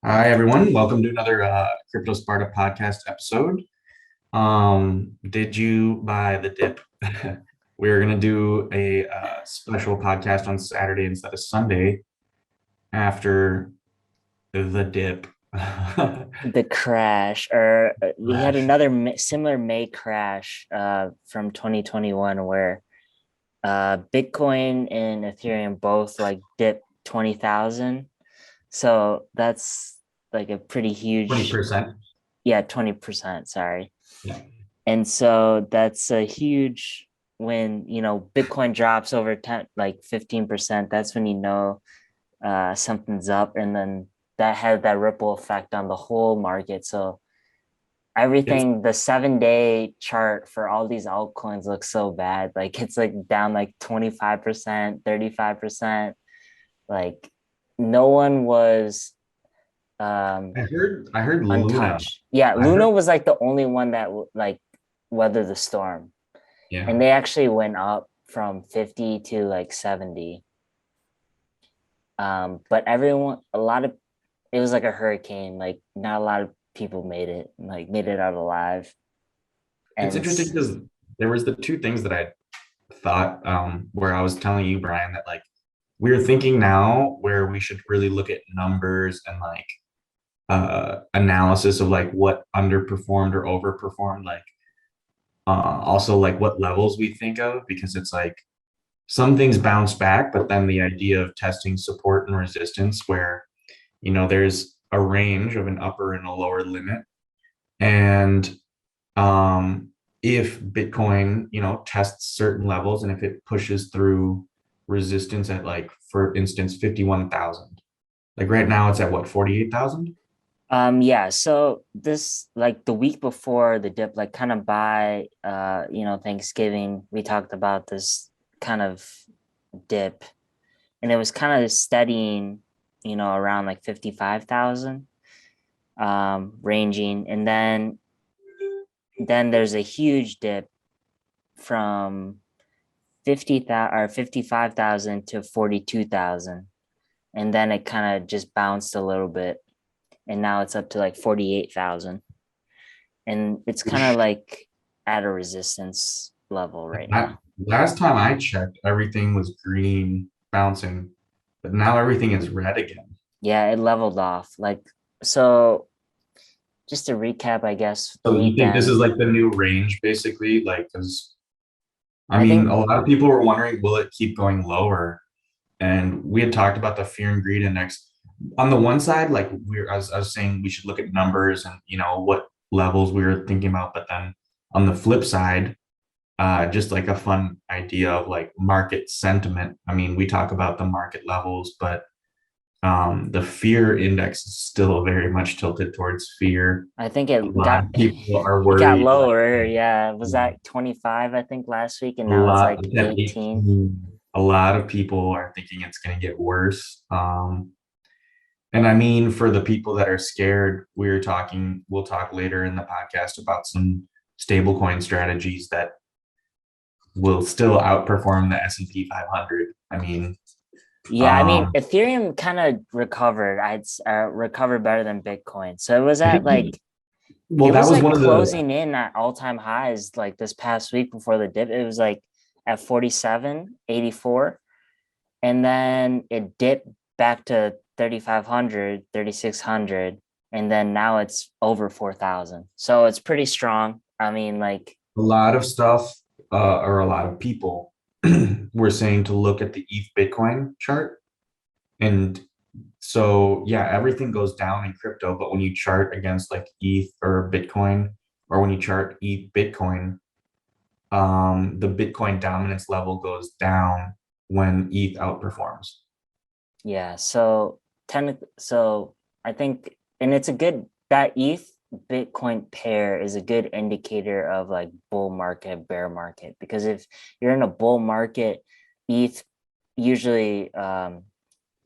Hi, everyone. Welcome to another Cryptosparta Podcast episode. Did you buy the dip? We're going to do a special podcast on Saturday instead of Sunday after the dip. The crash, or we had Crash. another similar May crash from 2021 where Bitcoin and Ethereum both like dipped 20,000. So that's like a pretty huge, 20%. yeah, 20%, sorry. Yeah. And so that's a huge when, Bitcoin drops over 10, like 15%, that's when something's up, and then that had that ripple effect on the whole market. So It's everything, the 7 day chart for all these altcoins looks so bad. Like it's like down like 25%, 35%. Like no one was I heard Luna. untouched. Yeah, I Luna heard, was like the only one that like weathered the storm. yeah. And they actually went up from 50 to like 70. But a lot of it was like a hurricane. Like not a lot of people made it out alive. It's And interesting because there was the two things that I thought where I was telling you, Brian, that like we're thinking now where we should really look at numbers and like analysis of like what underperformed or overperformed, like also like what levels we think of, because it's like some things bounce back, but then the idea of testing support and resistance where there's a range of an upper and a lower limit. And um if Bitcoin tests certain levels, and if it pushes through resistance at, like, for instance, 51,000, like right now it's at what, 48,000. Yeah, so this like the week before the dip, like kind of by Thanksgiving, we talked about this kind of dip, and it was kind of steadying, around like 55,000, ranging, and then there's a huge dip from 50,000 or 55,000 to 42,000, and then it kind of just bounced a little bit, and now it's up to like 48,000. And it's kind of like at a resistance level right now. Last time I checked, everything was green bouncing, but now everything is red again. Yeah, it leveled off. Like, so just to recap, I guess the So you think this weekend, is like the new range, basically? Like, because I I mean, think, a lot of people were wondering, will it keep going lower? And we had talked about the fear and greed index. On the one side, like I was saying, we should look at numbers and what levels we were thinking about. But then on the flip side, just like a fun idea of like market sentiment. I mean, we talk about the market levels, but the fear index is still very much tilted towards fear. I think A lot of people are it got worried, like, lower. Yeah, it was at 25, I think, last week, and a now it's lot, like it's at 18. 18. A lot of people are thinking it's going to get worse. And I mean, for the people that are scared, we'll talk later in the podcast about some stablecoin strategies that will still outperform the S&P 500. I mean, Yeah, I mean, um, Ethereum kind of recovered. Recovered better than Bitcoin. So I think, well, it that was was like one of the, closing in at all-time highs like this past week before the dip. It was like at 47.84, and then it dipped back to 3,500, 3,600, and then now it's over 4,000. So it's pretty strong. I mean, like, a lot of stuff, or a lot of people were saying to look at the ETH Bitcoin chart. And so, yeah, everything goes down in crypto, but when you chart against like ETH or Bitcoin, or when you chart ETH Bitcoin, the Bitcoin dominance level goes down when ETH outperforms. yeah, so I think, and it's a good, that ETH Bitcoin pair is a good indicator of like bull market, bear market, because if you're in a bull market, ETH usually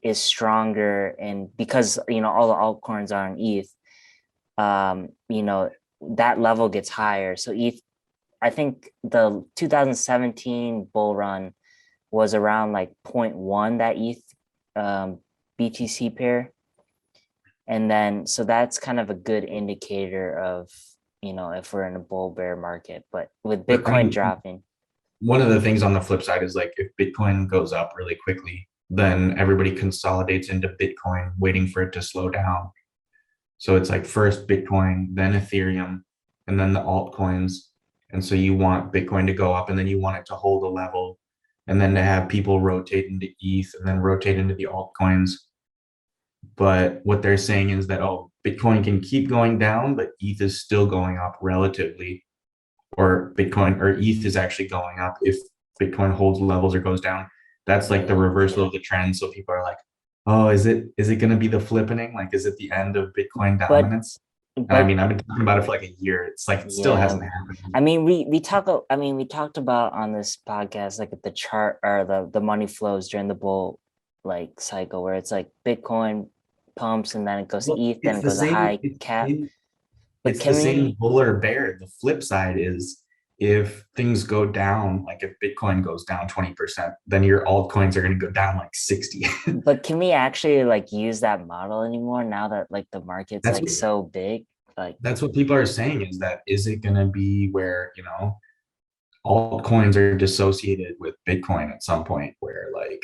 is stronger, and because all the altcoins are on ETH, that level gets higher. So ETH, I think the 2017 bull run was around like point 0.1, that ETH, BTC pair. And then, so that's kind of a good indicator of, if we're in a bull bear market. But with But I Bitcoin mean, dropping, one of the things on the flip side is like if Bitcoin goes up really quickly, then everybody consolidates into Bitcoin, waiting for it to slow down. So it's like first Bitcoin, then Ethereum, and then the altcoins. And so you want Bitcoin to go up, and then you want it to hold a level, and then to have people rotate into ETH and then rotate into the altcoins. But what they're saying is that, oh, Bitcoin can keep going down, but ETH is still going up relatively, or Bitcoin or ETH is actually going up if Bitcoin holds levels or goes down. That's like the reversal of the trend. So people are like, oh, is it going to be the flippening? Like, is it the end of Bitcoin but dominance? And I but mean, I've been talking about it for like a year. It's like it still yeah, hasn't happened. I mean, we talked about on this podcast, like the chart or the money flows during the bull like cycle, where it's like Bitcoin pumps and then it goes to Well, ETH, then it's it the goes to same. high cap. But It's the can same we, bull or bear. The flip side is if things go down, like if Bitcoin goes down 20%, then your altcoins are going to go down like 60. actually like use that model anymore now that like the market's That's like what so big? Like, that's what people are saying is that is it going to be where, altcoins are dissociated with Bitcoin at some point where like,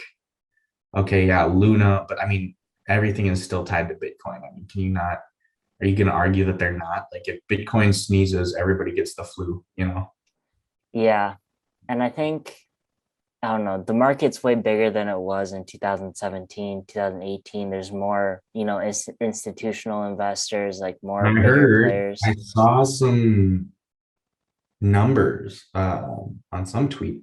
okay, yeah, Luna, but I mean, everything is still tied to Bitcoin. I mean, can you not, are you going to argue that they're not? Like if Bitcoin sneezes, everybody gets the flu? yeah. And I think, I don't know, the market's way bigger than it was in 2017, 2018. There's more, institutional investors, like I more bigger heard, players. I saw some numbers on some tweet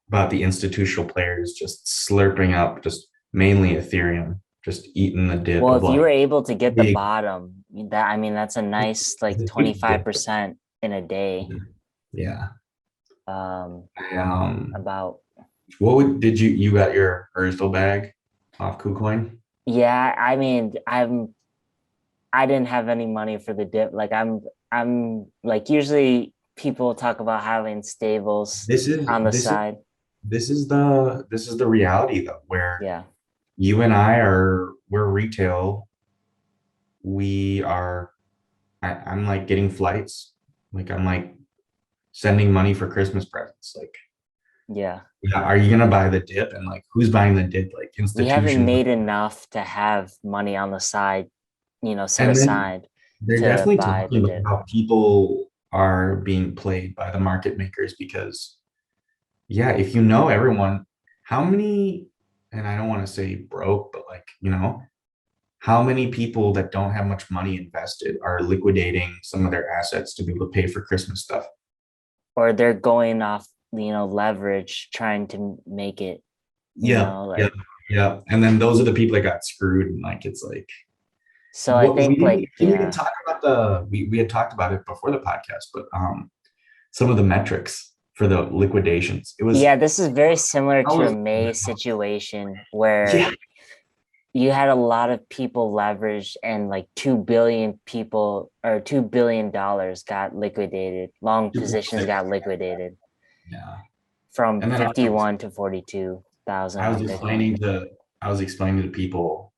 about the institutional players just slurping up just mainly Ethereum, just eating the dip Well, of if you were like able to get the big, bottom, I mean, that's a nice it's like a big dip. 25% in a day. Yeah. Um, I, um, about did you got your Ursel bag off KuCoin? Yeah, I mean, I didn't have any money for the dip. Like I'm like usually people talk about having stables This is on the this is side. this is the reality though, where Yeah. you and I we're retail. We are I'm like getting flights. Like I'm like sending money for Christmas presents. Like, Yeah. yeah, are you gonna buy the dip? And like who's buying the dip? Like We haven't institutions. made enough to have money on the side, set And then aside they're to definitely buy the talking about dip. how people are being played by the market makers because yeah, if you know everyone, how many, and I don't want to say broke, but like, how many people that don't have much money invested are liquidating some of their assets to be able to pay for Christmas stuff? Or they're going off, leverage, trying to make it, Yeah, yeah, like, yeah. And then those are the people that got screwed. And like, it's like, so I what we think like, didn't even yeah. talk about we had talked about it before the podcast, but some of the metrics for the liquidations. It was, Yeah, this is very similar I to a was, May situation where yeah, you had a lot of people leveraged and like 2 billion people or $2 billion got liquidated. Long positions 2.6. got liquidated Yeah. from And then 51 to 42,000 I was on Bitcoin. explaining to, I was explaining to people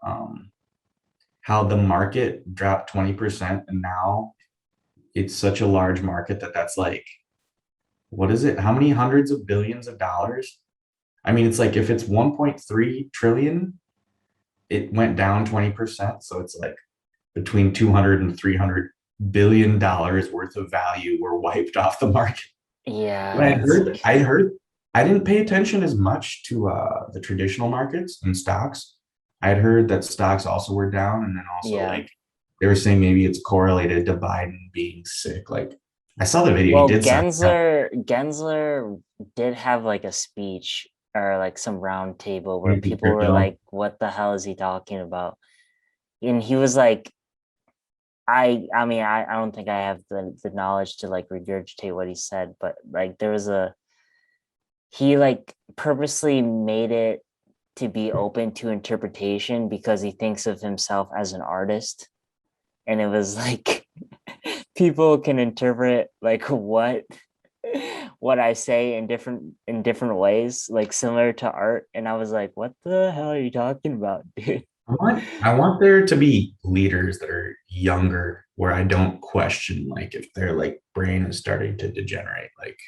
how the market dropped 20% and now it's such a large market that's like, what is it? How many hundreds of billions of dollars? I mean, it's like if it's 1.3 trillion, it went down 20%. So it's like between 200 and 300 billion dollars worth of value were wiped off the market. Yeah, But I that's heard, I heard, I didn't pay attention as much to the traditional markets and stocks. I had heard that stocks also were down, and then also yeah. like they were saying maybe it's correlated to Biden being sick. Like I saw the video; he Well, did sound. Gensler did have like a speech or like some round table where people were Crypto. like, what the hell is he talking about? And he was like, I mean, I don't think I have the knowledge to like regurgitate what he said, but like he like purposely made it to be open to interpretation because he thinks of himself as an artist. And it was like people can interpret like what I say in different ways, like similar to art. And I was like, what the hell are you talking about, dude? I want there to be leaders that are younger where I don't question like if their like brain is starting to degenerate. Like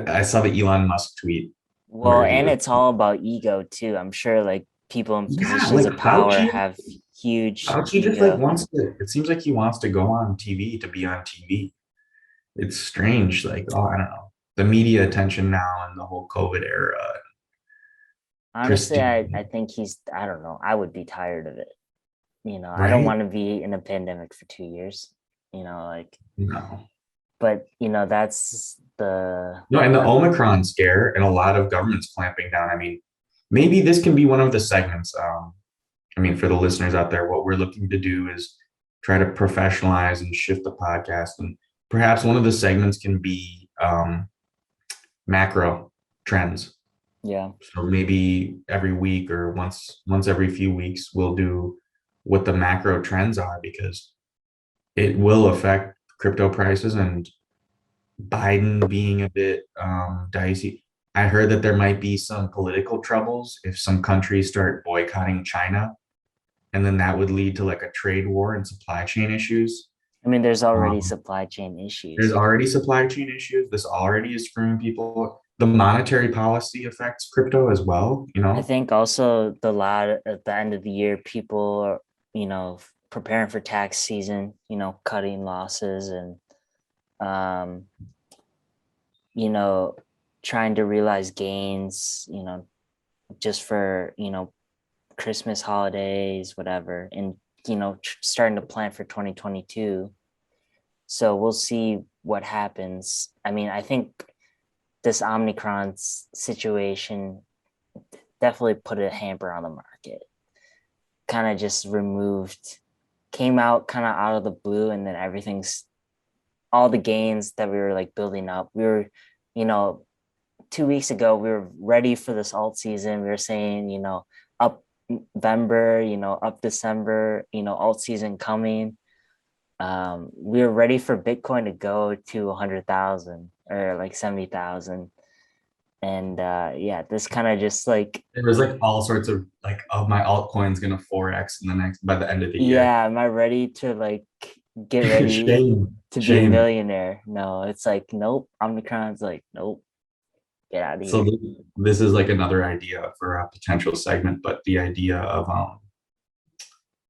I saw the Elon Musk tweet Well, where he and was, it's all about ego too. I'm sure like people in yeah, positions like of power Fauci. have huge Fauci just like ego. wants to, it seems like he wants to go on TV to be on TV. It's strange. Like, oh, I don't know. The media attention now and the whole COVID era. Honestly, I Christine, think I don't know. I would be tired of it. I don't right? want to be in a pandemic for 2 years, like, No. but that's the, No, and the Omicron scare and a lot of governments clamping down. I mean, maybe this can be one of the segments. I mean, for the listeners out there, what we're looking to do is try to professionalize and shift the podcast. And perhaps one of the segments can be macro trends. yeah. So maybe every week or once every few weeks, we'll do what the macro trends are because it will affect crypto prices and Biden being a bit dicey. I heard that there might be some political troubles if some countries start boycotting China, and then that would lead to like a trade war and supply chain issues. I mean, there's already Um, supply chain there's issues. already supply chain issues. This already is screwing people. The monetary policy affects crypto as well, you I know? think also the lot at the end of the year, people are, preparing for tax season, cutting losses and, um, you know, trying to realize gains, just for, Christmas holidays, whatever, and, starting to plan for 2022. So we'll see what happens. I mean, I think this Omicron situation definitely put a hamper on the market. Kind of just came out kind of out of the blue, and then all the gains that we were like building up. We were, you know, 2 weeks ago, we were ready for this alt season. We were saying, up November, up December, alt season coming. We were ready for Bitcoin to go to 100,000 or like 70,000. And yeah, this kind of just like, There was like all sorts of like of my altcoins gonna 4x in the next by the end of the year. yeah, am I ready to like get ready Shame, to be a shame. millionaire? No, it's like, nope. Omnicron's like, nope, get out of So here. this is like another idea for a potential segment, but the idea of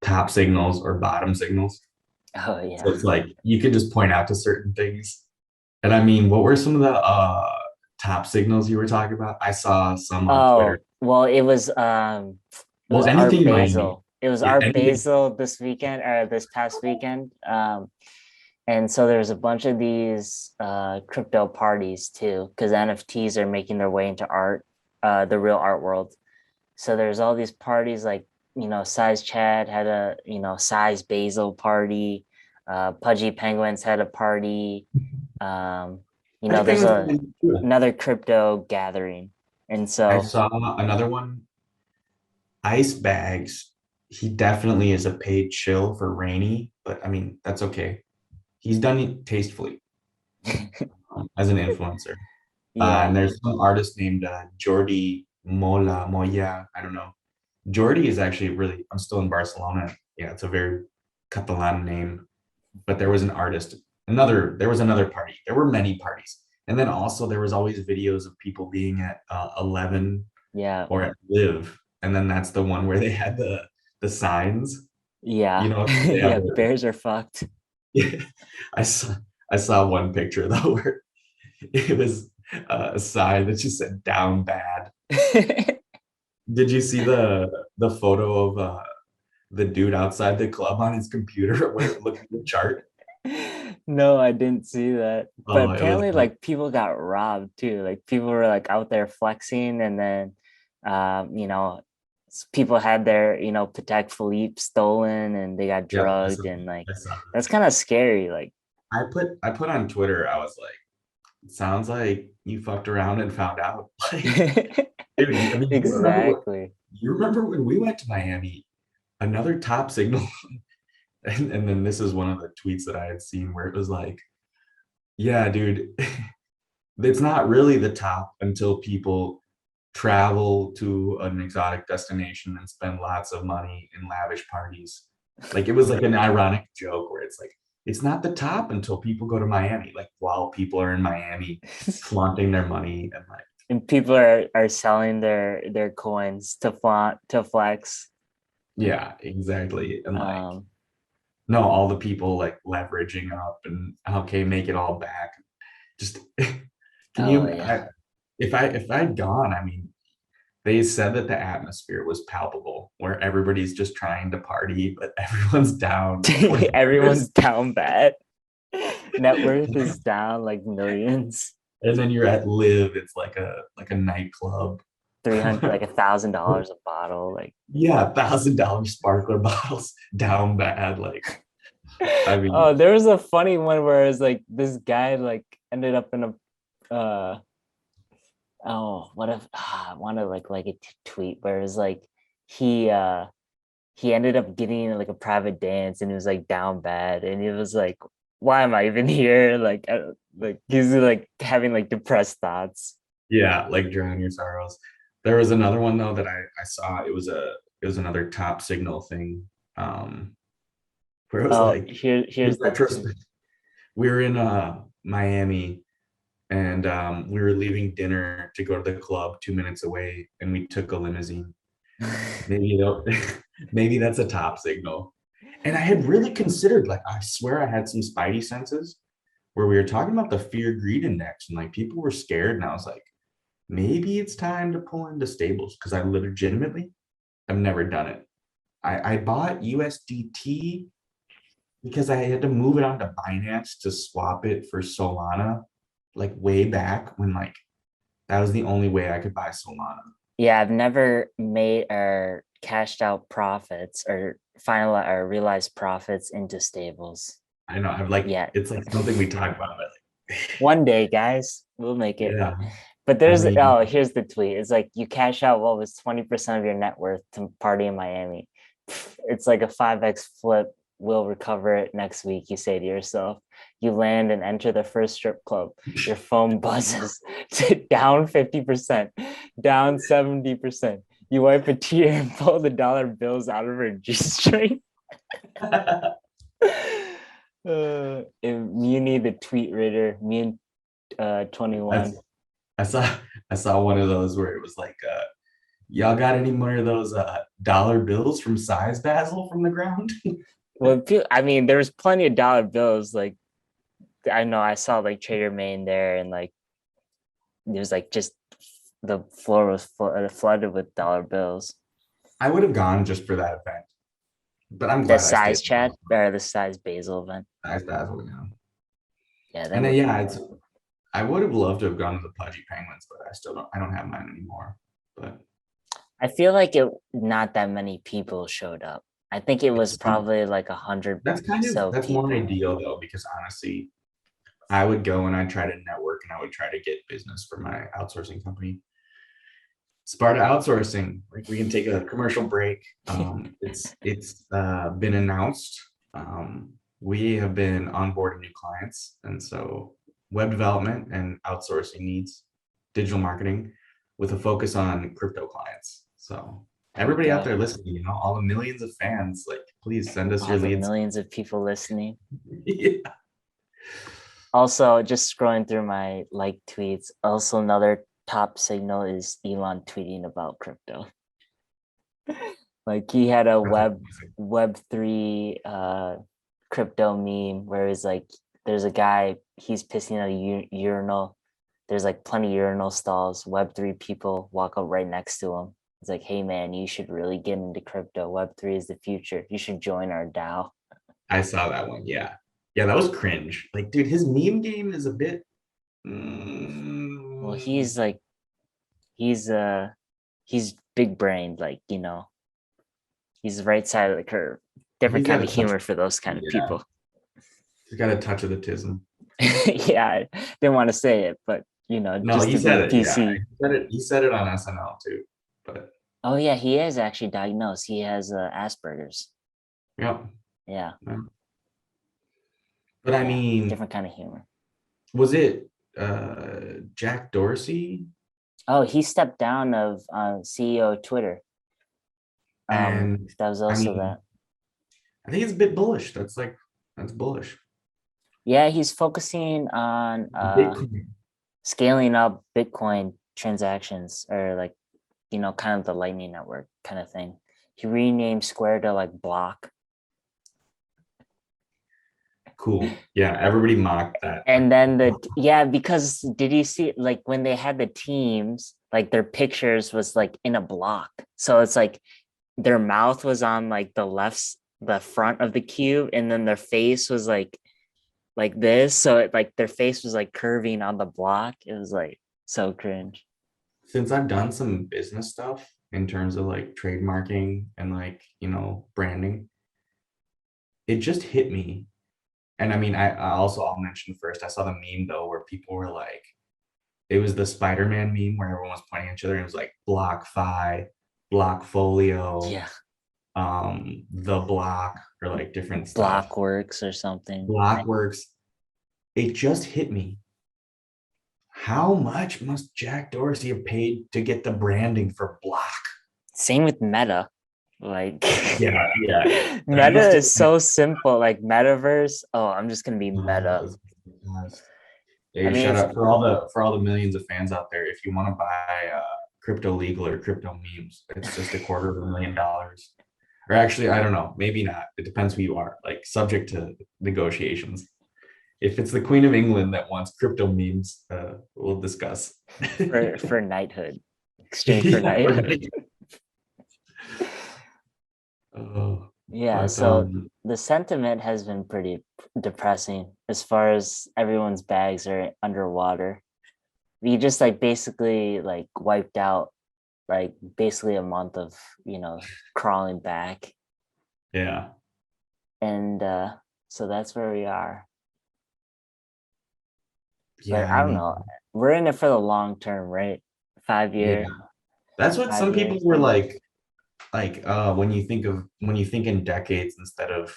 top signals or bottom signals. Oh So yeah. it's like you could just point out to certain things. And I mean, what were some of the top signals you were talking about? I saw some on Twitter. Oh, well, it Well, was anything Art Miami. Basel. It was Yeah, Art anything. Basel this weekend or this past weekend. And so there's a bunch of these crypto parties too, because NFTs are making their way into art, the real art world. So there's all these parties like, Size Chad had a, Size Basil party, Pudgy Penguins had a party. Um, I there's think another crypto gathering. And I so saw another one. Ice bags. He definitely is a paid chill for Rainy, but I mean that's okay. He's done it tastefully as an influencer. And yeah, there's some artist named Jordi Moya. I don't know. Jordi is actually really. I'm still in Barcelona. Yeah, it's a very Catalan name. But there was an artist. There was another party. There were many parties, and then also there was always videos of people being at 11 yeah, or at Live, and then that's the one where they had the signs. You yeah, know, they have yeah. Bears are fucked. I saw I saw one picture though where it was a sign that just said "down bad." Did you see the photo of the dude outside the club on his computer looking at the chart? No, I didn't see that. But Oh, it was apparently, like people got robbed too. Like people were like out there flexing, and then, people had their, Patek Philippe stolen, and they got yeah. drugged, and like I saw. that's kind of scary. Like, I put on Twitter. I was like, it sounds like you fucked around and found out. Like, dude, I mean, exactly. you remember when we went to Miami? Another top signal, and then this is one of the tweets that I had seen where it was like, yeah, dude, it's not really the top until people travel to an exotic destination and spend lots of money in lavish parties. Like it was like an ironic joke where it's like it's not the top until people go to Miami. Like while people are in Miami flaunting their money and like And people are selling their coins to flex. yeah, exactly. And like Um, no, all the people like leveraging up and okay, make it all back. Just can oh you yeah. if I'd gone, I mean, they said that the atmosphere was palpable where everybody's just trying to party, but everyone's down like Everyone's down bad. Net worth is down like millions. and then you're at Live, it's like a nightclub. 300 like $1,000 a bottle. Like Yeah, $1,000 sparkler bottles down bad. Like, I oh, mean, there was a funny one where it's like this guy like ended up in a oh what if I want to like a tweet where it's like he uh he ended up getting like a private dance and it was like down bad and it was like why am I even here like he's like having like depressed thoughts. yeah, like drown your sorrows. There was another one though that I saw. It was another top signal thing. Where it was Oh, like in here's the tweet. retrospect, we were in Miami and we were leaving dinner to go to the club 2 minutes away and we took a limousine. Maybe you know, maybe that's a top signal. And I had really considered, like, I swear I had some spidey senses where we were talking about the fear greed index and like people were scared. And I was like, maybe it's time to pull into stables because I legitimately have never done it. I bought USDT because I had to move it onto Binance to swap it for Solana, like way back when like that was the only way I could buy Solana. Yeah, I've never made or cashed out profits or final or realized profits into stables I know I've like yet. it's like something we talk about, but like, One day, guys, we'll make it. yeah, But I there's mean, here's the tweet. It's like you cash out what was 20% of your net worth to party in Miami. It's like a 5x flip. We'll recover it next week, you say to yourself. You land and enter the first strip club. Your phone buzzes down 50%, down 70%. You wipe a tear and pull the dollar bills out of her G string. You need the tweet reader, me and 21. that's I saw I saw one of those where it was like, y'all got any more of those dollar bills from Size Basil from the ground? Well, I mean, there was plenty of dollar bills. Like I know I saw like Trader Main there, and like it was like just the floor was flooded with dollar bills. I would have gone just for that event, but I'm The glad I stayed. size chat or the size Basil event. Size Basil, you know. Yeah, that And then was. yeah, I would have loved to have gone to the Pudgy Penguins, but I don't have mine anymore. But I feel like it. Not that many people showed up. I think it was it's probably like 100 so that's more people. ideal though, because honestly, I would go and I'd try to network and I would try to get business for my outsourcing company. Sparta Outsourcing, like we can take a commercial break. It's been announced. We have been onboarding new clients, and so web development and outsourcing needs, digital marketing, with a focus on crypto clients. So There you everybody out go. there listening, you know, all the millions of fans, like please send us All your the leads. millions of people listening. Yeah. Also, just scrolling through my like tweets. Also, another top signal is Elon tweeting about crypto. Like he had a web 3 crypto meme where it's like there's a guy, he's pissing at a urinal. There's like plenty of urinal stalls. Web 3 people walk up right next to him. It's like, hey man, you should really get into crypto. Web 3 is the future. You should join our DAO. I saw that one. Yeah. Yeah, that was cringe. Like, dude, his meme game is a bit. Well, mm, he's like he's he's big brained, like, he's the right side of the curve. Different he's got kind a of touch. humor for those kind of Yeah, people. he's got a touch of the tism. Yeah, I didn't want to say it, but No, just he to be said it. Yeah, PC. He said it on SNL too. But Oh yeah, he is actually diagnosed. He has Asperger's. yeah, Yeah, yeah. But I yeah, mean, different kind of humor. was it Jack Dorsey? Oh, he stepped down of CEO of Twitter. And That was I also mean, that. I think it's a bit bullish. That's bullish. Yeah, he's focusing on Bitcoin. scaling up Bitcoin transactions, or like, kind of the Lightning Network kind of thing. He renamed Square to like Block. Cool. Yeah, everybody mocked that. And then because did you see, like, when they had the teams, like their pictures was like in a block. So it's like their mouth was on like the front of the cube, and then their face was like this. So like their face was like curving on the block. It was like so cringe. Since I've done some business stuff in terms of like trademarking and like, branding, it just hit me. And I mean, I'll mention first, I saw the meme though, where people were like, it was the Spider-Man meme where everyone was pointing at each other and it was like block fi, block folio, Yeah. the block, or like different stuff. Blockworks or something. Blockworks. It just hit me. How much must Jack Dorsey have paid to get the branding for Block? Same with Meta. Like, Yeah, yeah. That Meta must have is been, so simple. Like Metaverse. Oh, I'm just gonna be Meta. I hey, mean, shout it's out for all the millions of fans out there. If you want to buy crypto legal or crypto memes, it's just $250,000. Or actually, I don't know, maybe not. It depends who you are. Like subject to negotiations. If it's the Queen of England that wants crypto memes, we'll discuss. for knighthood, exchange for Yeah, knighthood. right. Oh, Yeah, but so the sentiment has been pretty depressing as far as everyone's bags are underwater. We just like basically like wiped out like basically a month of, crawling back. yeah, And so that's where we are. But yeah. I I don't mean, know. We're in it for the long term, right? Five yeah. year, That's what five some people years, were 10 years. like when you think in decades instead of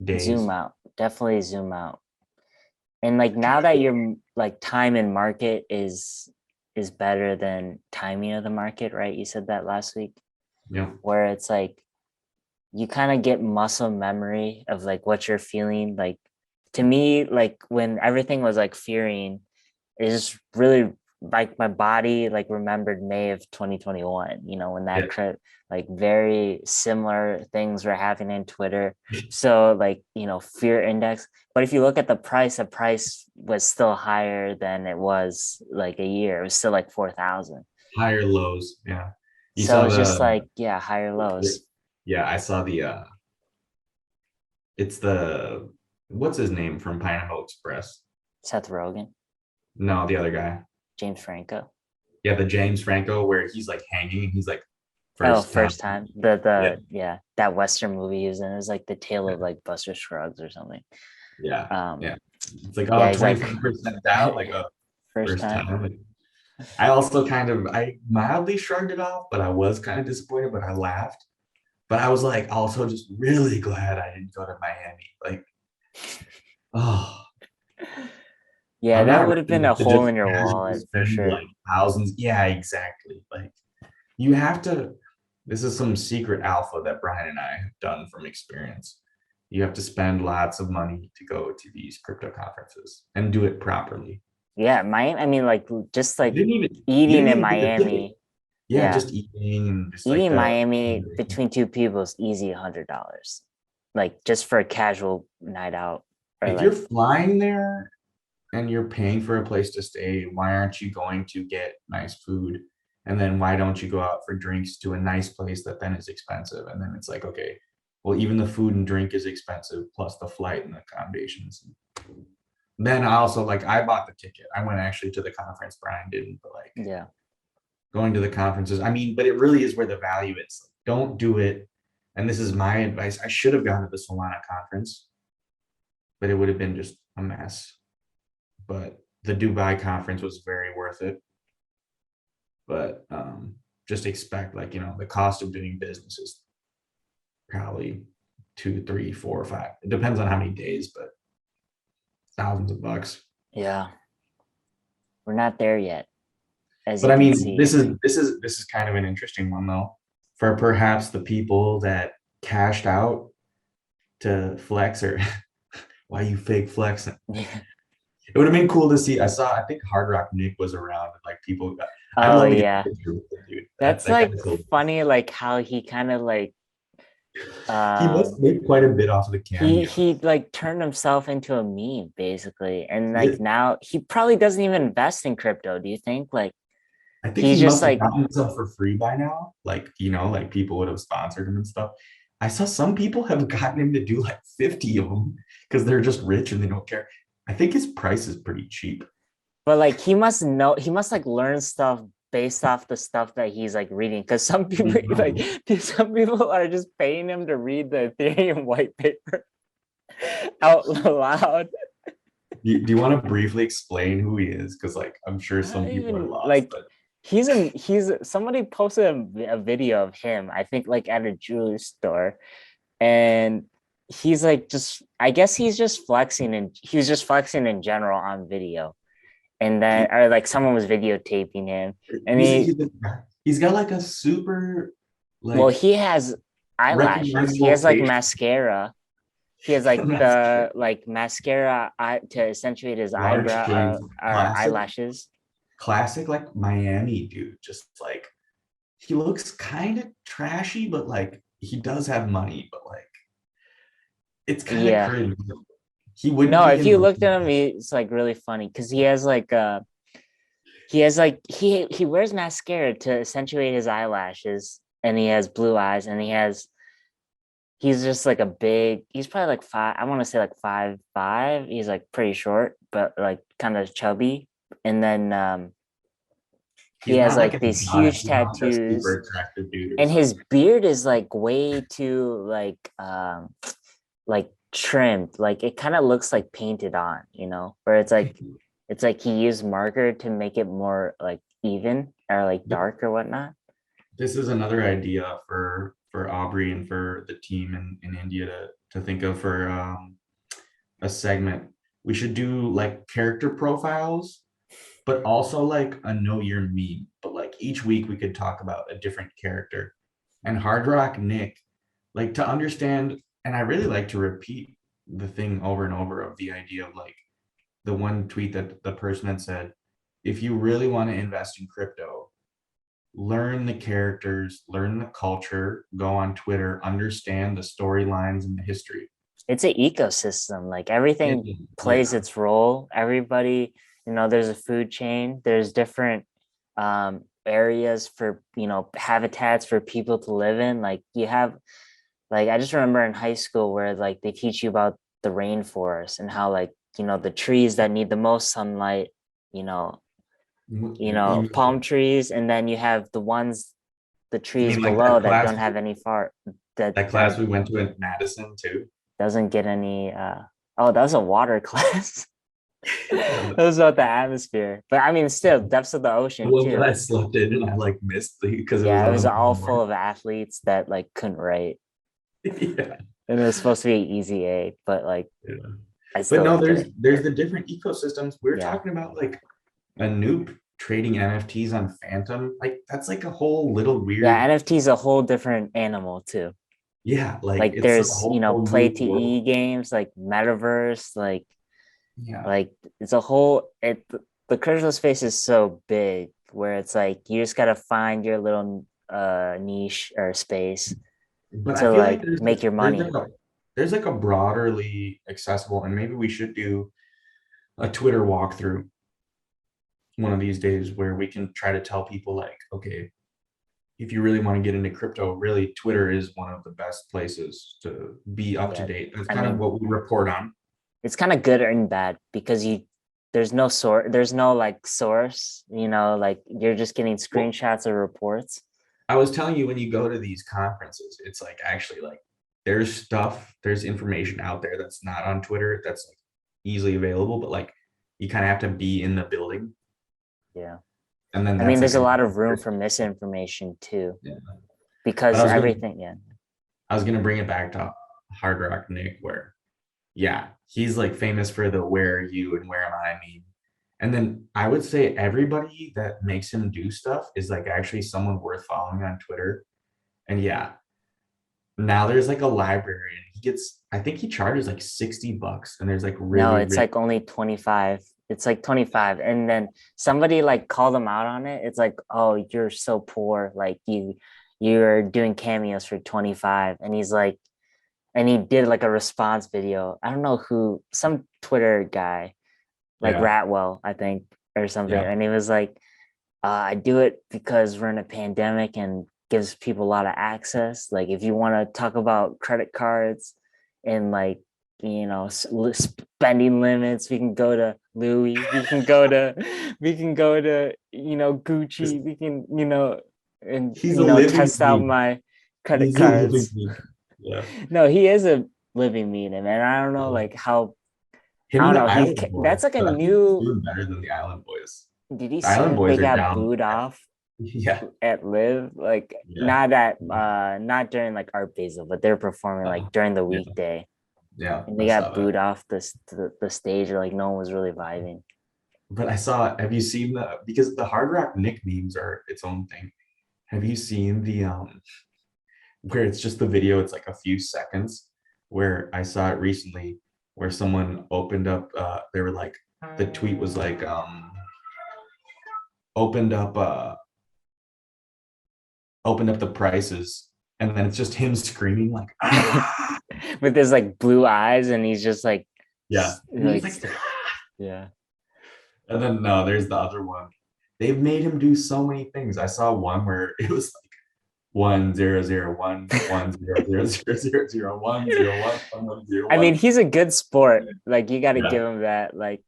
Zoom days. out. Definitely zoom out. And like now that your like time and market is better than timing of the market, right? You said that last week, Yeah, where it's like you kind of get muscle memory of like what you're feeling. Like to me, like when everything was like fearing, it just really like my body like remembered May of 2021, when yeah. like very similar things were happening in Twitter. So like, fear index. But if you look at the price was still higher than it was like a year. It was still like 4,000. Higher lows. Yeah, you So saw it's just like, yeah, higher the lows. yeah. I saw the it's the what's his name from Pineapple Express? Seth Rogen, No, the other guy. James Franco. Yeah, the James Franco where he's like hanging. And he's like Oh, first time. first time. Yeah, That Western movie he was in. It was like the tale of like Buster Scruggs or something. yeah, Um, yeah. It's like yeah, oh, he's like 25% down, like a first first time. time. Like, I also I mildly shrugged it off, but I was kind of disappointed, but I laughed. But I was like also just really glad I didn't go to Miami. Like, oh, Yeah, I'm that not would have been ready a to hole just in your casually wallet for spend sure. like thousands. Yeah, exactly. Like you have to, this is some secret alpha that Brian and I have done from experience. You have to spend lots of money to go to these crypto conferences and do it properly. Yeah, Miami. I mean, like just You like didn't even you eating didn't in even get the ticket. Miami. Yeah, Yeah, just eating and just eating like in the Miami between two people is easy $100. Like just for a casual night out, or if you're like, flying there and you're paying for a place to stay, why aren't you going to get nice food? And then why don't you go out for drinks to a nice place that then is expensive? And then it's like, okay, well, even the food and drink is expensive, plus the flight and the accommodations. Then I also like I bought the ticket. I went actually to the conference. Brian didn't, but like yeah, going to the conferences. I mean, but it really is where the value is. Like, don't do it. And this is my advice. I should have gone to the Solana conference, but it would have been just a mess. But the Dubai conference was very worth it. But just expect like the cost of doing business is probably two, three, four, five. It depends on how many days, but thousands of bucks. yeah. We're not there yet. as But you I can mean, see. this is kind of an interesting one though, for perhaps the people that cashed out to flex or why you fake flexing. It would have been cool to see. I think Hard Rock Nick was around. And like people, I'd Oh love to get a yeah. picture with the dude. That's That like guy's so. funny, like how he kind of like He must um make quite a bit off of the he cameos. like turned himself into a meme basically. And like Th- now he probably doesn't even invest in crypto. Do you think? Like I think he he's just must have like, gotten some for free by now. Like, like people would have sponsored him and stuff. I saw some people have gotten him to do like 50 of them because they're just rich and they don't care. I think his price is pretty cheap. but like he must know, he must like learn stuff based off the stuff that he's like reading. Because some people He like knows. some people are just paying him to read the Ethereum white paper out loud. Do you want to briefly explain who he is? Because like I'm sure I don't some people are even lost, like but he's somebody posted a video of him, I think like at a jewelry store, and he's like just I guess he's just flexing and he was just flexing in general on video. And then he, or like someone was videotaping him and he's he he's, he's got like a super well like he has eyelashes, he recognizable has like face. mascara, he has like Mascara. the like mascara to accentuate his Large eyebrow strength, or classic, eyelashes. classic like Miami dude. Just like he looks kind of trashy, but like he does have money, but like it's kind of Yeah, cringe. He wouldn't no, be if in you the looked at him it's like really funny because he wears mascara to accentuate his eyelashes and he has blue eyes and he's just like a big, he's probably like five, I want to say like 5'5". He's like pretty short but like kind of chubby. And then he he's has not like like an these exotic, huge he's not like a super tattoos attractive dude or and his something. beard is like way too like trimmed, like it kind of looks like painted on, where it's like he used marker to make it more like even or like dark or whatnot. This is another idea for Aubrey and for the team in India to think of for a segment. We should do like character profiles, but also like a know your meme. But like each week we could talk about a different character. And Hard Rock Nick, like to understand, and I really like to repeat the thing over and over of the idea of like the one tweet that the person had said, if you really want to invest in crypto, learn the characters, learn the culture, go on Twitter, understand the storylines and the history. It's an ecosystem, like everything plays Yeah. its role. Everybody, there's a food chain, there's different areas for habitats for people to live in. Like you have, like I just remember in high school where like they teach you about the rainforest and how like the trees that need the most sunlight, you know You, palm trees, and then you have the you trees mean like below that don't have any far that that class we went to in Madison too? doesn't get any oh, that was a water class. Yeah, That was about the atmosphere, but I mean still depths of the the ocean one that too. I slept in and I like missed because it was Yeah, it on was the all full board. of athletes that like couldn't write, Yeah, and it was supposed to be easy A, but like yeah. I But still no, didn't get there's it. there's the different ecosystems. We're Yeah. talking about like a noob trading NFTs on Phantom. Like that's like a whole little Yeah, weird. NFT is a whole different animal too. Yeah, like Like it's a there's, whole play new to world. E games, like metaverse, Yeah. like it's a whole it the crypto space is so big where it's like you just gotta find your little niche or space But I to feel like like make your there's like money. a there's like a broaderly accessible, and maybe we should do a Twitter walkthrough one of these days where we can try to tell people like, okay, if you really want to get into crypto, really Twitter is one of the best places to be up to Yeah. date. That's I kind of mean, what we report on. it's kind of good and bad because there's no like source, like you're just getting Well, screenshots of reports. I was telling you when you go to these conferences, it's like actually like there's information out there that's not on Twitter that's like easily available, but like you kind of have to be in the building. Yeah. And then I mean, that's like there's a a lot of room for misinformation too, yeah. But because everything, yeah. I was gonna bring it back to Hard Rock Nick, where yeah, he's like famous for the where are you and where am I meme. And then I would say everybody that makes him do stuff is like actually someone worth following on Twitter. And yeah, now there's like a library and I think he charges like $60 and there's like No, really, it's really, like only 25. It's like 25. And then somebody like called him out on it. It's like, oh, you're so poor. Like you're doing cameos for 25. And he's like, and he did like a response video. I don't know who, some Twitter guy, like yeah, Ratwell, I think, or something. yeah, And he was like, I do it because we're in a pandemic and gives people a lot of access. Like if you want to talk about credit cards and like spending limits, we can go to Louis. We can go to just Gucci. We can and he's a living test out meme. my credit He's a living cards. meme. Yeah. No, he is a living medium, and I don't know like how Him I and don't the know. He Island Boys, that's like a but I think he's new. doing better than the Island Boys. Did you The see Island that they Boys are got down. booed off Yeah, at Live? Like yeah, not during like Art Basel, but they're performing like during the yeah, weekday, yeah. and they I saw got that. booed off the stage. Like no one was really vibing. But I saw. Have you seen because the Hard Rock Nick memes are its own thing. Have you seen the where it's just the video? It's like a few seconds. Where I saw it recently, where someone opened up. They were like, the tweet was like, opened up, opened up the prices, and then it's just him screaming like, ah! With his like blue eyes, and he's just like, Yeah, and he's like, like, yeah. and then no, there's the other one. They've made him do so many things. I saw one where it was like 1 0 0 1 1 0 0 0 0 1 0 1 1 1 0 I mean, 1. he's a good sport. Like you got to Yeah. give him that. Like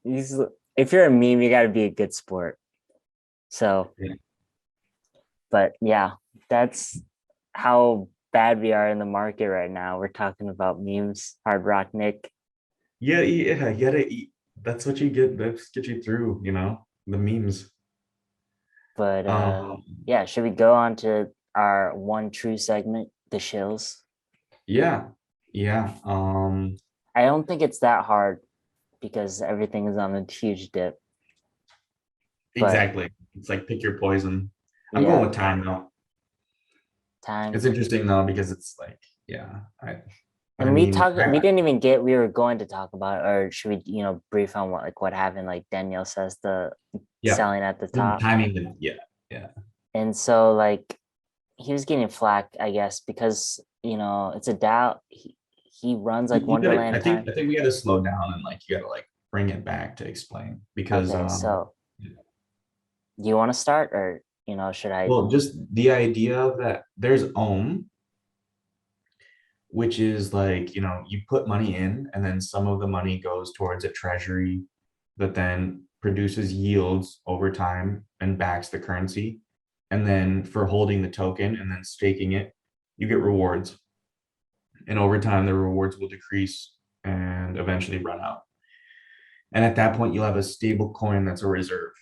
he's if you're a meme, you got to be a good sport. So, Yeah. but yeah, that's how bad we are in the market right now. We're talking about memes, Hard Rock Nick. Yeah, yeah, you gotta eat. That's what you get. That's get you through, the memes. But Um, yeah, should we go on to our one true segment, the shills? yeah, yeah. I don't think it's that hard because everything is on a huge dip. But Exactly. It's like pick your poison. I'm going yeah, with time though. time. It's interesting though because it's like, yeah, I And mean, we didn't even get we were going to talk about, or should we, brief on what happened, like Danielle says the yeah, selling at the the top. timing, yeah, yeah. And so like he was getting flack, I guess, because it's a DAO. He runs like You gotta, Wonderland I time. think we gotta slow down and like you gotta like bring it back to explain because Okay, so do you want to start, or should I? well, just the idea that there's ohm, which is like, you put money in and then some of the money goes towards a treasury that then produces yields over time and backs the currency. And then for holding the token and then staking it, you get rewards. And over time, the rewards will decrease and eventually run out. And at that point, you'll have a stable coin that's a reserve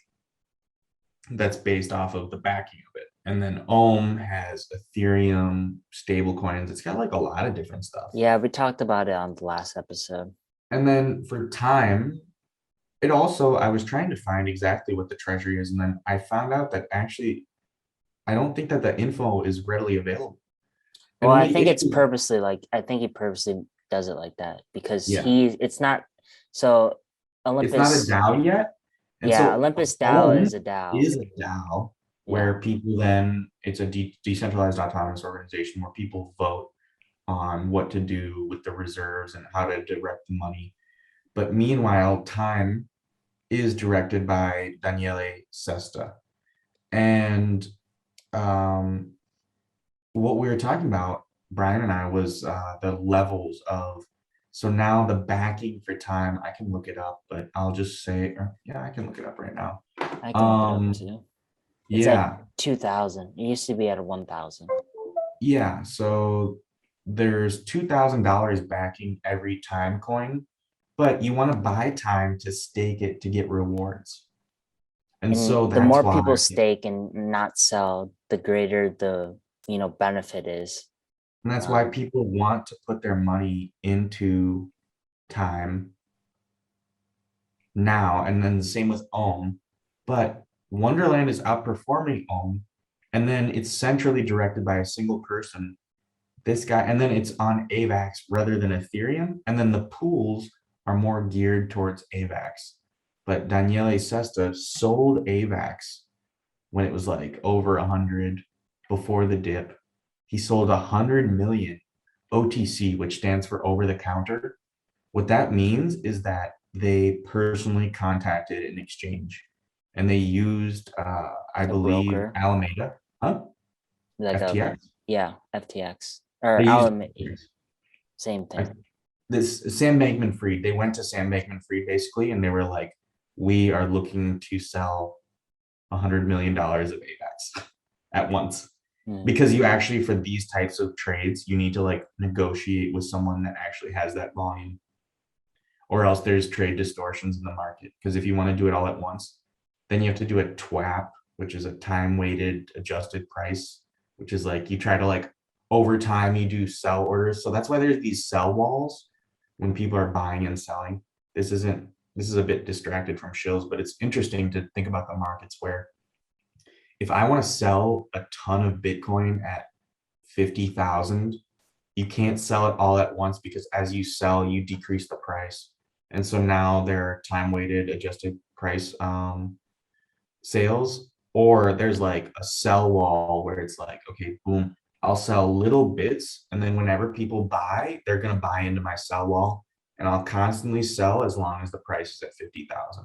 that's based off of the backing of it. And then Ohm has Ethereum stable coins. It's got like a lot of different stuff. Yeah, we talked about it on the last episode. And then for time, it also, I was trying to find exactly what the treasury is. And then I found out that actually, I don't think that the info is readily available. Well, And I we think it's issued, purposely like I think he purposely does it like that because yeah, it's not so it's not a Olympus. DAO yet. And Yeah, so Olympus DAO Ohm is a DAO. is a DAO Yeah. where people then, it's a decentralized autonomous organization where people vote on what to do with the reserves and how to direct the money. But meanwhile, time is directed by Daniele Sesta. And um, what we were talking about, Brian and I, was the levels of. So now the backing for time, I can look it up, but I'll just say, yeah, I can look it up right now. I can look it up too. It's at Yeah, 2,000. It used to be at 1,000. yeah. So there's $2,000 backing every time coin, but you want to buy time to stake it to get rewards. And And so the that's more why, people stake and not sell, the greater the benefit is. and that's why people want to put their money into time, now, and then the same with Ohm. But Wonderland is outperforming Ohm, and then it's centrally directed by a single person. This guy, and then it's on AVAX rather than Ethereum, and then the pools are more geared towards AVAX. But Daniele Sesta sold AVAX when it was like over 100 before the dip. He sold 100 million OTC, which stands for over the counter. What that means is that they personally contacted an exchange and they used, I A believe, broker, Alameda, huh? like a FTX. yeah, FTX or They used Alameda, same I, thing. this Sam Bankman-Fried. They went to Sam Bankman-Fried basically, and they were like, "We are looking to sell $100 million of AVAX at once." Mm. Because you actually, for these types of trades, you need to like negotiate with someone that actually has that volume, or else there's trade distortions in the market. Because if you want to do it all at once, then you have to do a TWAP, which is a time weighted adjusted price, which is like you try to like over time you do sell orders. So that's why there's these sell walls when people are buying and selling. This is a bit distracted from shills, but it's interesting to think about the markets where if I want to sell a ton of Bitcoin at 50,000, you can't sell it all at once because as you sell, you decrease the price. And so now there are time weighted adjusted price sales, or there's like a sell wall where it's like, okay, boom, I'll sell little bits. And then whenever people buy, they're going to buy into my sell wall and I'll constantly sell as long as the price is at 50,000.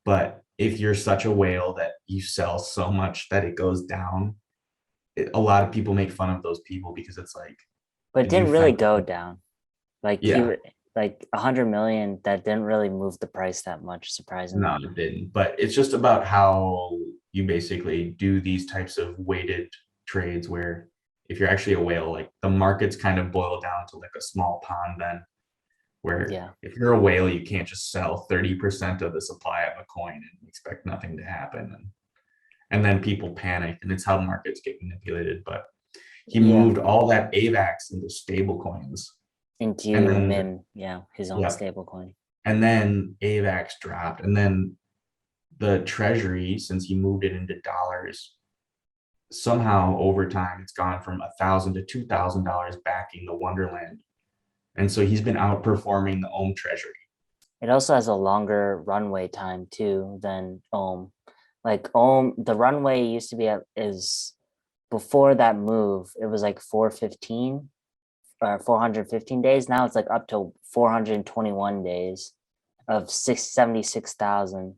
But if you're such a whale that you sell so much that it goes down, a lot of people make fun of those people because it's like, But it did you didn't really find? go down. Like Yeah, like 100 million, that didn't really move the price that much, no, surprisingly. it didn't. But it's just about how you basically do these types of weighted trades where if you're actually a whale, like the markets kind of boil down to like a small pond then, where Yeah. if you're a whale, you can't just sell 30% of the supply of a coin and expect nothing to happen. And then people panic, and it's how markets get manipulated. But he Yeah. moved all that AVAX into stable coins. And Into then, Mim, yeah, his own yeah, stable coin. and then AVAX dropped. And then the treasury, since he moved it into dollars, somehow over time it's gone from $1,000 to $2,000 backing the Wonderland. And so he's been outperforming the Ohm treasury. It also has a longer runway time too than Ohm. Like Ohm, the runway used to be at is before that move, it was like 415 or 415 days. Now it's like up to 421 days of 676,000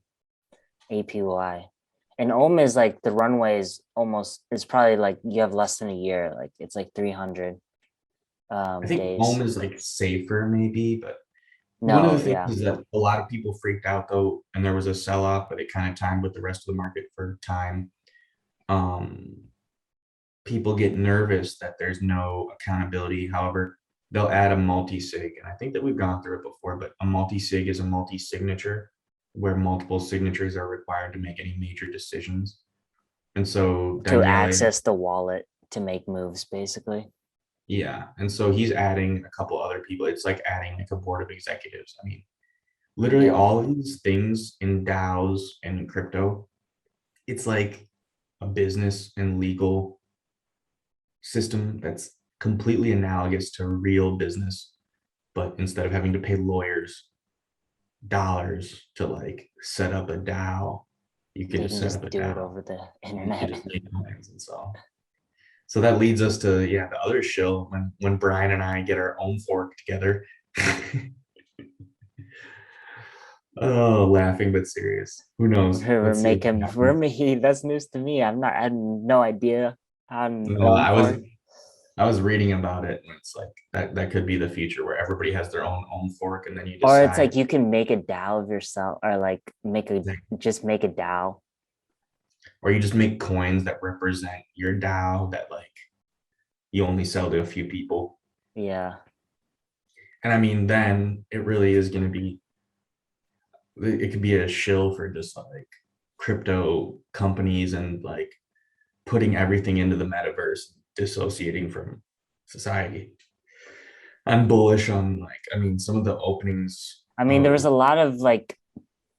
APY. And Ohm is like the runway is probably like you have less than a year. Like it's like 300 I think Ohm days. is like safer maybe, but one of the No, things yeah. is that a lot of people freaked out though, and there was a sell off, but it kind of timed with the rest of the market for time. Um, People get nervous that there's no accountability. However, they'll add a multi-sig. And I think that we've gone through it before, but a multi-sig is a multi-signature where multiple signatures are required to make any major decisions. And so To Daniele, access the wallet to make moves, basically. yeah. And so he's adding a couple other people. It's like adding like a board of executives. I mean, literally Yeah. all of these things in DAOs and in crypto, it's like a business and legal system that's completely analogous to real business, but instead of having to pay lawyers dollars to like set up a DAO, you can They just can set up just a do it DAO. over the You can internet. just make coins, and so that leads us to yeah the other show when Brian and I get our own fork together. Oh, laughing but serious. Who knows? We're Let's see what making we're happens. making that's news to me. I had no idea on No, own fork. I was reading about it, and it's like that could be the future where everybody has their own fork, and then you Or it's decide like you can make a DAO of yourself or like like, just make a DAO. or you just make coins that represent your DAO that like you only sell to a few people. Yeah. And I mean, then it really is going to be, it could be a shill for just like crypto companies and like putting everything into the metaverse, dissociating from society. I'm bullish on like, I mean, some of the openings I mean, there was of, a lot of like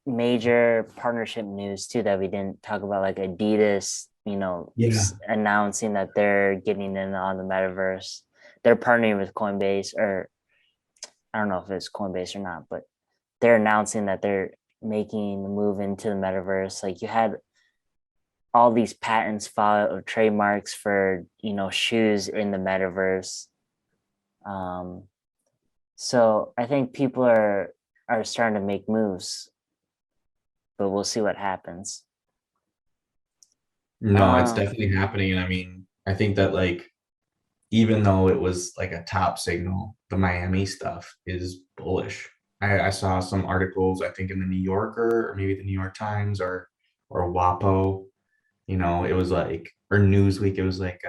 major partnership news too that we didn't talk about, like Adidas, Yeah. announcing that they're getting in on the metaverse. They're partnering with Coinbase, or I don't know if it's Coinbase or not, but they're announcing that they're making the move into the metaverse. Like you had all these patents filed or trademarks for shoes in the metaverse. Um, so I think people are starting to make moves, but we'll see what happens. No, it's definitely happening. And I mean, I think that like even though it was like a top signal, the Miami stuff is bullish. I saw some articles, I think in the New Yorker or maybe the New York Times or WAPO, it was like or Newsweek, it was like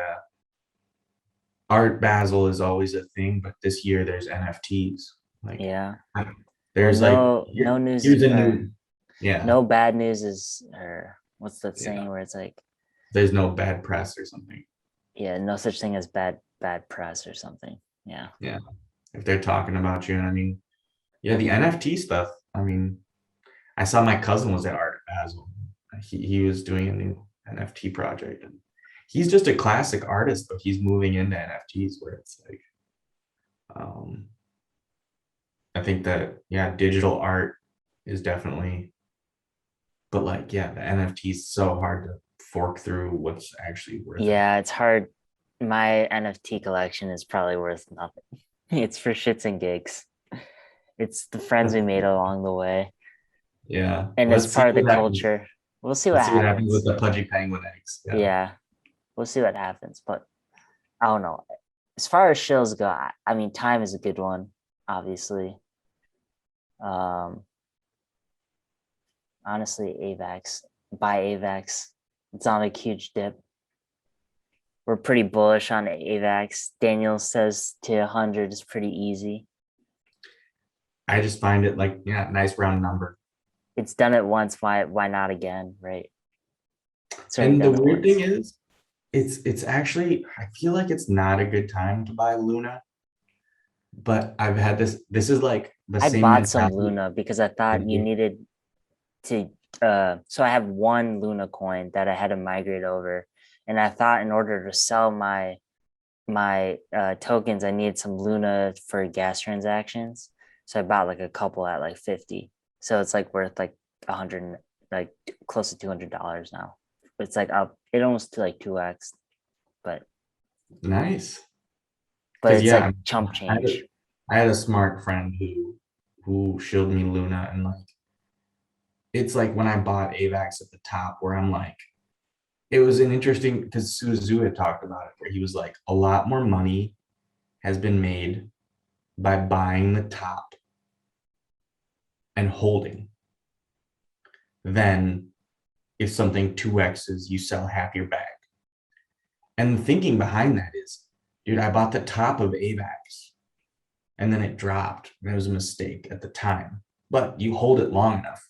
Art Basel is always a thing, but this year there's NFTs. Like Yeah. Well, there's like no news here's a or new yeah, no bad news is, or what's that yeah. saying where it's like, There's no bad press or something. yeah, no such thing as bad press or something. Yeah. Yeah. If they're talking about you. And I mean, yeah, the NFT stuff. I mean, I saw my cousin was at Art Basel. He was doing a new NFT project, and he's just a classic artist, but he's moving into NFTs where it's like, um, I think that yeah, digital art is definitely, but like yeah, the NFT is so hard to fork through what's actually worth it. Yeah, it's hard. My NFT collection is probably worth nothing. It's for shits and gigs. It's the friends we made along the way, Yeah, and it's let's see part of the what happens. culture. We'll see what Let's see what happens with happens. the pudgy penguin eggs. Yeah. Yeah, we'll see what happens. But I don't know. As far as shills go, I mean, time is a good one, obviously. Um, Honestly, AVAX, buy AVAX. It's on a huge dip. We're pretty bullish on AVAX. Daniel says to 100 is pretty easy. I just find it like yeah, nice round number. It's done it once. Why not again? Right? It's already And the done it weird thing once. is, it's actually I feel like it's not a good time to buy Luna, but I've had this is like the I same bought some mentality. Luna because I thought you needed to. So I have one Luna coin that I had to migrate over, and I thought in order to sell my tokens, I needed some Luna for gas transactions. So I bought like a couple at like 50. So it's like worth like 100, like close to $200 now. It's like up, it almost to like 2x, but Nice. but Because it's yeah, like chump I had, a, change. I had a smart friend who showed me Luna and like it's like when I bought AVAX at the top where I'm like it was an interesting because Suzu had talked about it where he was like a lot more money has been made by buying the top and holding than if something 2x's you sell half your bag. And the thinking behind that is, dude, I bought the top of AVAX and then it dropped. And it was a mistake at the time. But you hold it long enough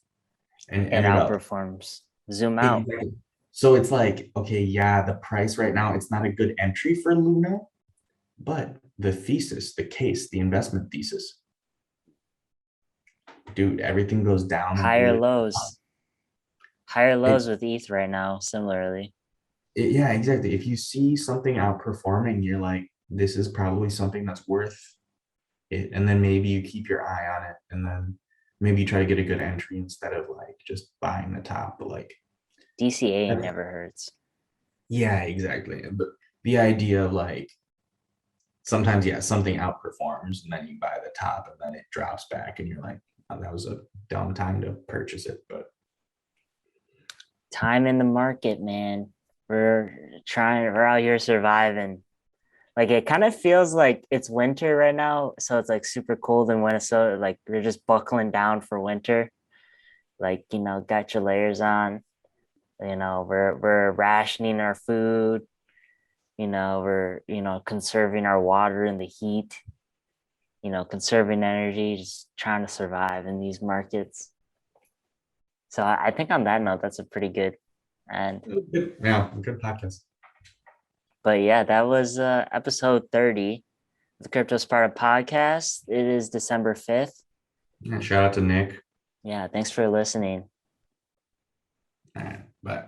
and it It ended up outperforms. Zoom out. exactly. So it's like, okay, yeah, the price right now, it's not a good entry for Luna, but the thesis, the case, the investment thesis, dude, everything goes down and Higher hold it. lows. Higher It, lows with ETH right now, similarly. yeah, exactly. If you see something outperforming, you're like, this is probably something that's worth it. And then maybe you keep your eye on it. And then maybe you try to get a good entry instead of like just buying the top. But like, DCA never hurts. yeah, exactly. But the idea of like, sometimes, yeah, something outperforms and then you buy the top and then it drops back and you're like, oh, that was a dumb time to purchase it. But Time in the market, man. We're out here surviving. Like it kind of feels like it's winter right now, so it's like super cold in Minnesota. Like we're just buckling down for winter. Like got your layers on. We're rationing our food. We're conserving our water in the heat. Conserving energy, just trying to survive in these markets. So I think on that note, that's a pretty good end. yeah, good podcast. But yeah, that was episode 30 of the Cryptosparta Podcast. It is December 5th. Yeah, shout out to Nick. Yeah, thanks for listening. All right, bye.